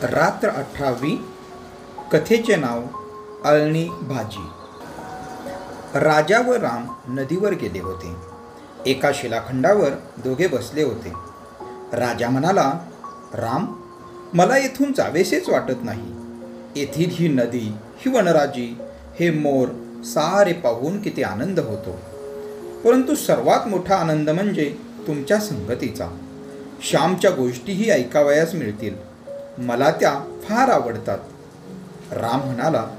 रात्र 18वी. कथेचे नाव अळणी भाजी. राजा व राम नदीवर गेले होते. एका शिलाखंडावर दोघे बसले होते. राजा म्हणाला, राम, मला येथून जावेसेच वाटत नाही. येथील ही नदी, ही वनराजी, हे मोर सारे पाहून किती आनंद होतो. परंतु सर्वात मोठा आनंद म्हणजे तुमच्या संगतीचा. श्यामच्या गोष्टीही ऐकावयास मिळतील. मला त्या फार आवडतात. राम म्हणाला,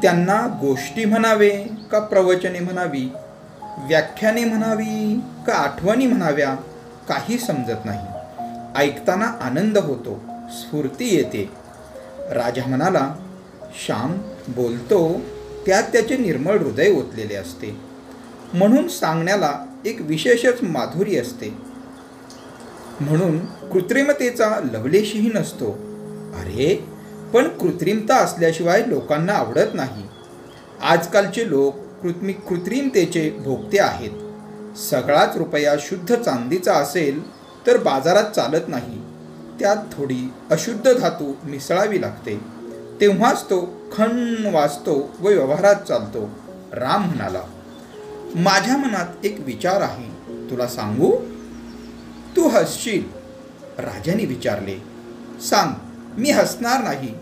त्यांना गोष्टी म्हणावे का प्रवचने म्हणावी, व्याख्याने म्हणावी का आठवणी म्हणाव्या, काही समजत नाही. ऐकताना आनंद होतो, स्फूर्ती येते. राजा म्हणाला, श्याम बोलतो त्यात त्याचे निर्मळ हृदय ओतलेले असते, म्हणून सांगण्याला एक विशेषच माधुरी असते. म्हणून कृत्रिमतेचा लवलेशही नसतो. अरे, पण कृत्रिमता असल्याशिवाय लोकांना आवडत नाही. आजकालचे लोक कृत्रिमतेचे भोगते आहेत. सगळाच रुपया शुद्ध चांदीचा असेल तर बाजारात चालत नाही. त्यात थोडी अशुद्ध धातू मिसळावी लागते, तेव्हाच तो खण वाजतो व व्यवहारात चालतो. राम म्हणाला, माझ्या मनात एक विचार आहे, तुला सांगू? तू हसशील. राजाने विचारले. सांग. मी हसणार नाही.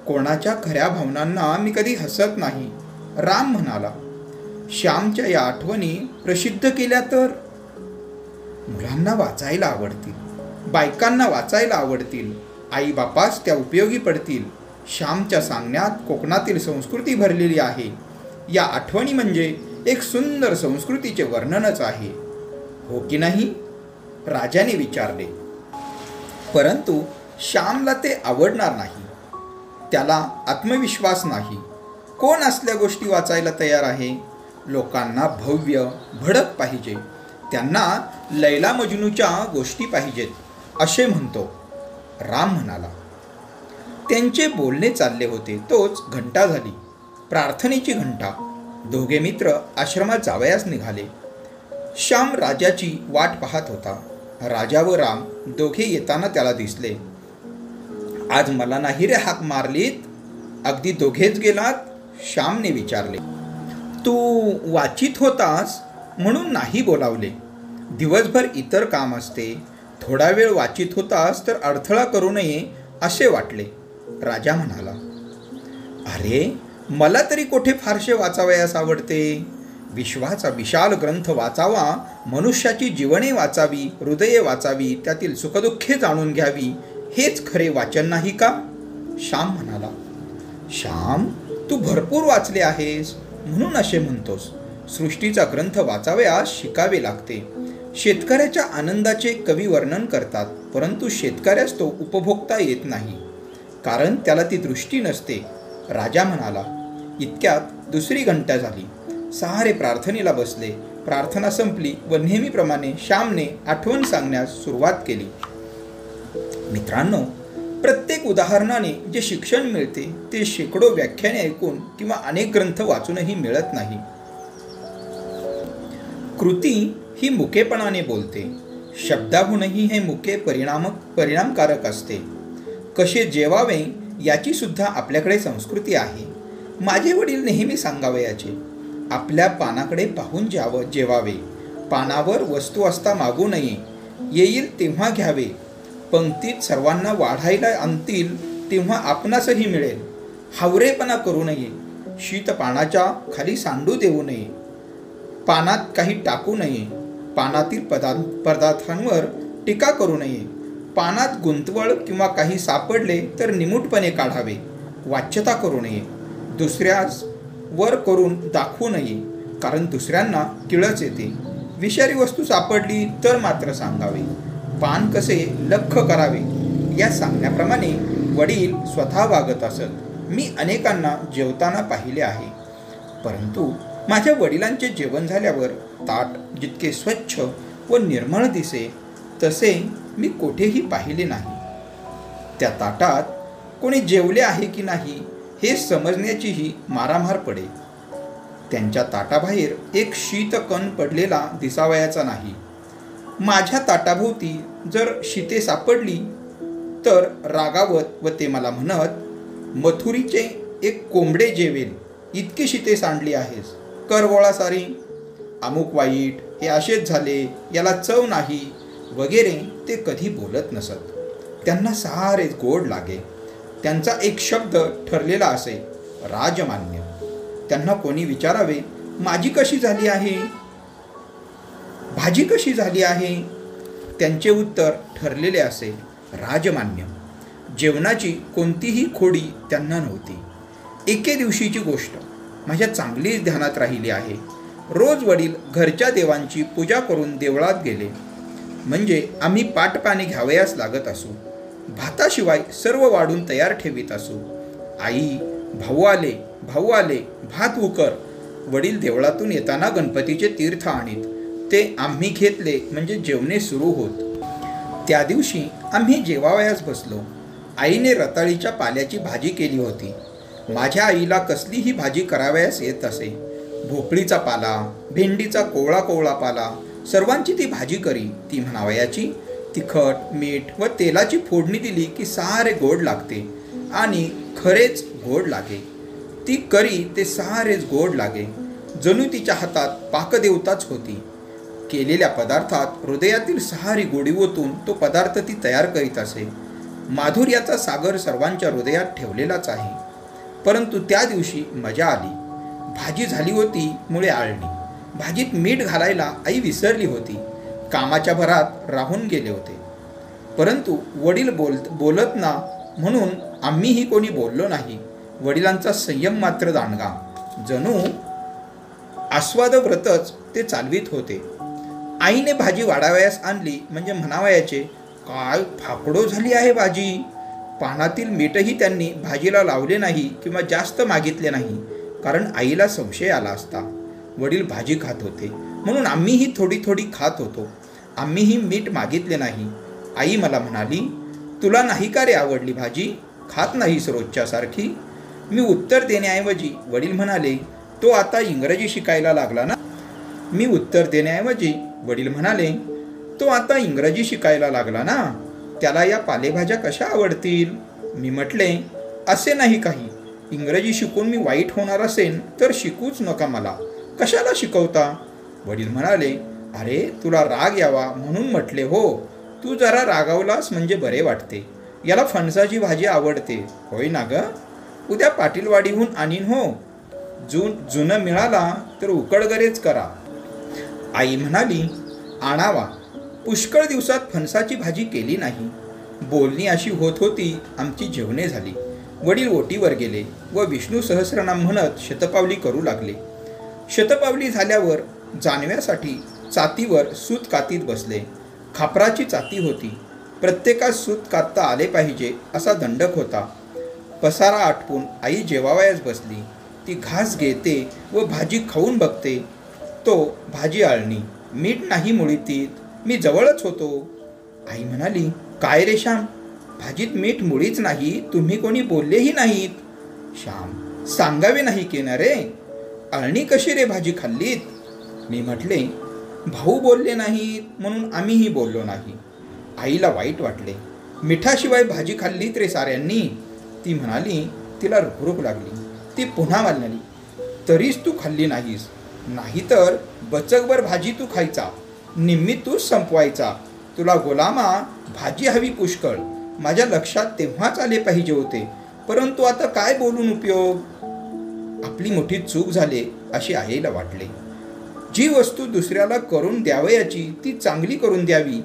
कोणाच्या खऱ्या भावनांना मी कधी हसत नाही. राम म्हणाला, श्यामच्या या आठवणी प्रसिद्ध केल्या तर मुलांना वाचायला आवडतील, बायकांना वाचायला आवडतील, आई बापास त्या उपयोगी पडतील. श्यामच्या सांगण्यात कोकणातील संस्कृती भरलेली आहे. या आठवणी म्हणजे एक सुंदर संस्कृतीचे वर्णनच आहे, हो की नाही? राजाने विचारले. परंतु श्यामला ते आवडणार नाही. त्याला आत्मविश्वास नाही. कोण असल्या गोष्टी वाचायला तयार आहे? लोकांना भव्य भडक पाहिजे. त्यांना लैला मजनूच्या गोष्टी पाहिजेत, असे म्हणतो. राम म्हणाला. त्यांचे बोलणे चालले होते, तोच घंटा झाली, प्रार्थनेची घंटा. दोघे मित्र आश्रमात जावयास निघाले. श्याम राजाची वाट पाहत होता. राजा व राम दोघे येताना त्याला दिसले. आज मला नाही रे हाक मारलीत? अगदी दोघेच गेलात? श्यामने विचारले. तू वाचित होतास म्हणून नाही बोलावले. दिवसभर इतर काम असते. थोडा वेळ वाचित होतास तर अडथळा करू नये असे वाटले. राजा म्हणाला, अरे, मला तरी कोठे फारसे वाचावयास आवडते. विश्वाचा विशाल ग्रंथ वाचावा, मनुष्याची जीवने वाचावी, हृदये वाचावी, त्यातील सुखदुःखे जाणून घ्यावी, हेच खरे वाचन नाही का? श्याम म्हणाला. श्याम, तू भरपूर वाचले आहेस म्हणून असे म्हणतोस. सृष्टीचा ग्रंथ वाचावयास शिकावे लागते. शेतकऱ्याच्या आनंदाचे कवी वर्णन करतात, परंतु शेतकऱ्यास तो उपभोगता येत नाही, कारण त्याला ती दृष्टी नसते. राजा म्हणाला. इतक्यात दुसरी घंटा झाली. सारे प्रार्थनेला बसले. प्रार्थना संपली व नेहमीप्रमाणे श्यामने आठवण सांगण्यास सुरुवात केली. मित्रांनो, प्रत्येक उदाहरणाने जे शिक्षण मिळते ते शेकडो व्याख्याने ऐकून किंवा अनेक ग्रंथ वाचूनही मिळत नाही. कृती ही मुकेपणाने बोलते. शब्दाहूनही हे मुके परिणामकारक असते. कसे जेवावे याची सुद्धा आपल्याकडे संस्कृती आहे. माझे वडील नेहमी सांगावयाचे, आपल्या पानाकडे पाहून जेवावे. पानावर वस्तू असता मागू नये. येईल तेव्हा घ्यावे. पंक्तीत सर्वांना वाढायला आणतील तेव्हा आपणासही मिळेल. हावरेपणा करू नये. शीतपानाच्या खाली सांडू देऊ नये. पानात काही टाकू नये. पानातील पदार्थांवर टीका करू नये. पानात गुंतवळ किंवा काही सापडले तर निमूटपणे काढावे. वाच्यता करू नये. दुसऱ्यास वर करून दाखवू नये, कारण दुसऱ्यांना किळस येते. विषारी वस्तू सापडली तर मात्र सांगावे. पान कसे लख्ख करावे या सांगण्याप्रमाणे वडील स्वतः वागत असत. मी अनेकांना जेवताना पाहिले आहे, परंतु माझ्या वडिलांचे जेवण झाल्यावर ताट जितके स्वच्छ व निर्मळ दिसे तसे मी कोठेही पाहिले नाही. त्या ताटात कोणी जेवले आहे की नाही हे समजण्याचीही मारामार पडे. त्यांच्या ताटाबाहेर एक शीतकण पडलेला दिसावयाचा नाही. माझ्या ताटाभोवती जर शीते सापडली तर रागावत व ते मला म्हणत, मथुरीचे एक कोंबडे जेवेल इतकीशी ते सांडली आहेस, कर गोळा सारी, अमुक वाईट, हे असेच झाले, याला चव नाही वगैरे ते कधी बोलत नसत. त्यांना सारेच गोड लागे. त्यांचा एक शब्द ठरलेला असे, राजमान्य. त्यांना कोणी विचारावे, माझी कशी झाली आहे, भाजी कशी झाली आहे, त्यांचे उत्तर ठरलेले असे, राजमान्य. जेवणाची कोणतीही खोडी त्यांना नव्हती. एके दिवशीची गोष्ट माझ्या चांगलीच ध्यानात राहिली आहे. रोज वडील घरच्या देवांची पूजा करून देवळात गेले म्हणजे आम्ही पाटपाणी घ्यावयास लागत असू. भाताशिवाय सर्व वाढून तयार ठेवीत असू. आई, भाऊ आले, भात उकर. वडील देवळातून येताना गणपतीचे तीर्थ आणीत. ते आम्ही घेतले म्हणजे जेवणे सुरू होत. त्या दिवशी आम्ही जेवावयास बसलो. आईने रताळीच्या पाल्याची भाजी केली होती. माझ्या आईला कसलीही भाजी करावयास येत असे. भोपळीचा पाला, भेंडीचा कोवळा कोवळा पाला, सर्वांची ती भाजी करी. ती म्हणावयाची. तिखट, मीठ व तेलाची फोडणी दिली की सारे गोड लागते आणि खरेच गोड लागे. ती करी ते सारेच गोड लागे. जणू तिच्या हातात पाकदेवताच होती. केलेल्या पदार्थात हृदयातील सारी गोडी ओतून तो पदार्थ ती तयार करीत असे. माधुर्याचा सागर सर्वांच्या हृदयात ठेवलेलाच आहे. परंतु त्या दिवशी मजा आली. भाजी झाली होती मुळे आळणी. भाजीत मीठ घालायला आई विसरली होती. कामाच्या भरात राहून गेले होते. परंतु वडील बोलत ना म्हणून आम्हीही कोणी बोललो नाही. वडिलांचा संयम मात्र दांडगा. जणू आस्वादव्रतच ते चालवित होते. आईने भाजी वाढावयास आणली म्हणजे म्हणावयाचे, काय फाकडो झाली आहे भाजी. पानातील मीठही त्यांनी भाजीला लावले नाही किंवा जास्त मागितले नाही, कारण आईला संशय आला असता. वडील भाजी खात होते म्हणून आम्हीही थोडी थोडी खात होतो. आम्हीही मीठ मागितले नाही. आई मला म्हणाली, तुला नाही का रे आवडली भाजी, खात नाहीस रोजच्यासारखी. मी उत्तर देण्याऐवजी वडील म्हणाले, तो आता इंग्रजी शिकायला लागला ना. मी उत्तर देण्याऐवजी वडील म्हणाले, तो आता इंग्रजी शिकायला लागला ना, त्याला या पालेभाज्या कशा आवडतील. मी म्हटले, असे नाही काही. इंग्रजी शिकून मी वाईट होणार असेन तर शिकूच नका मला, कशाला शिकवता. वडील म्हणाले, अरे तुला राग यावा म्हणून म्हटले हो. तू जरा रागावलास म्हणजे बरे वाटते. याला फणसाची भाजी आवडते होय ना ग. उद्या पाटीलवाडीहून आणीन हो. जुनं मिळाला तर उकडगरेच करा. आई म्हणाली, आणावा. पुष्कळ दिवसात फणसाची भाजी केली नाही. बोलणी अशी होत होती. आमची जेवणे झाली. वडील ओटीवर गेले व विष्णू सहस्रनाम म्हणत शतपावली करू लागले. शतपावली झाल्यावर जानव्यासाठी चातीवर सूत कातीत बसले. खापराची चाती होती. प्रत्येकास सूत कातता आले पाहिजे असा दंडक होता. पसारा आटपून आई जेवावयास बसली. ती घास घेते व भाजी खाऊन बघते. तो भाजी आळणी, मीठ नाही मुळीतीत. मी जवळच होतो. आई म्हणाली, काय रे श्याम, भाजीत मीठ मुळीच नाही, तुम्ही कोणी बोललेही नाहीत. श्याम, सांगावे नाही की ना रे, आळणी कशी रे भाजी खाल्लीत. मी म्हटले, भाऊ बोलले नाहीत म्हणून आम्हीही बोललो नाही. आईला वाईट वाटले. मिठाशिवाय भाजी खाल्लीत रे साऱ्यांनी. ती म्हणाली, तिला रुखरुख लागली. ती पुन्हा म्हणाली, तरीच तू खाल्ली नाहीस. नाहीतर बचकभर भाजी तू खायचा, निम्मी तूच संपवायचा. तुला गुलामा भाजी हवी पुष्कळ. माझ्या लक्षात तेव्हाच आले पाहिजे होते, परंतु आता काय बोलून उपयोग. आपली मोठी चूक झाली अशी आईला वाटले. जी वस्तू दुसऱ्याला करून द्यावयाची ती चांगली करून द्यावी.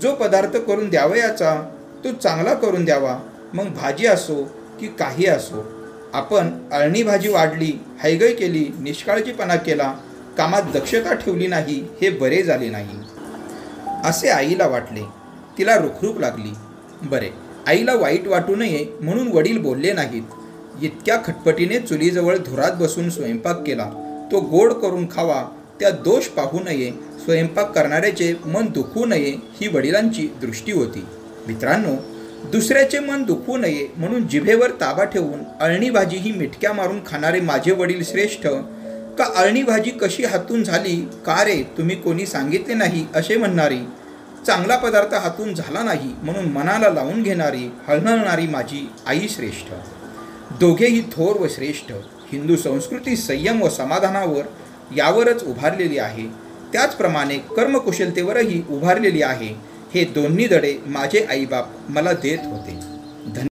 जो पदार्थ करून द्यावयाचा तो चांगला करून द्यावा. मग भाजी असो की काही असो. आपण अळणी भाजी वाढली, हैगय केली, निष्काळजीपणा केला, कामात दक्षता ठेवली नाही, हे बरे झाले नाही असे आईला वाटले. तिला रुखरुख लागली. बरे, आईला वाईट वाटू नये म्हणून वडील बोलले नाहीत. इतक्या खटपटीने चुलीजवळ धुरात बसून स्वयंपाक केला. तो गोड करून खावा, त्या दोष पाहू नये, स्वयंपाक करणाऱ्याचे मन दुखवू नये ही वडिलांची दृष्टी होती. मित्रांनो, दुसऱ्याचे मन दुखवू नये म्हणून जिभेवर ताबा ठेवून अळणी भाजी ही मिटक्या मारून खाणारे माझे वडील श्रेष्ठ का अळणी भाजी कशी हातून झाली का रे तुम्ही कोणी सांगितले नाही असे म्हणणारी, चांगला पदार्थ हातून झाला नाही म्हणून मनाला लावून घेणारी हळहळणारी माझी आई श्रेष्ठ. दोघेही थोर व श्रेष्ठ. हिंदू संस्कृती संयम व समाधानावर यावरच उभारलेली आहे. त्याचप्रमाणे कर्मकुशलतेवरही उभारलेली आहे. हे दोन्ही धडे माझे आईबाप मला देत होते.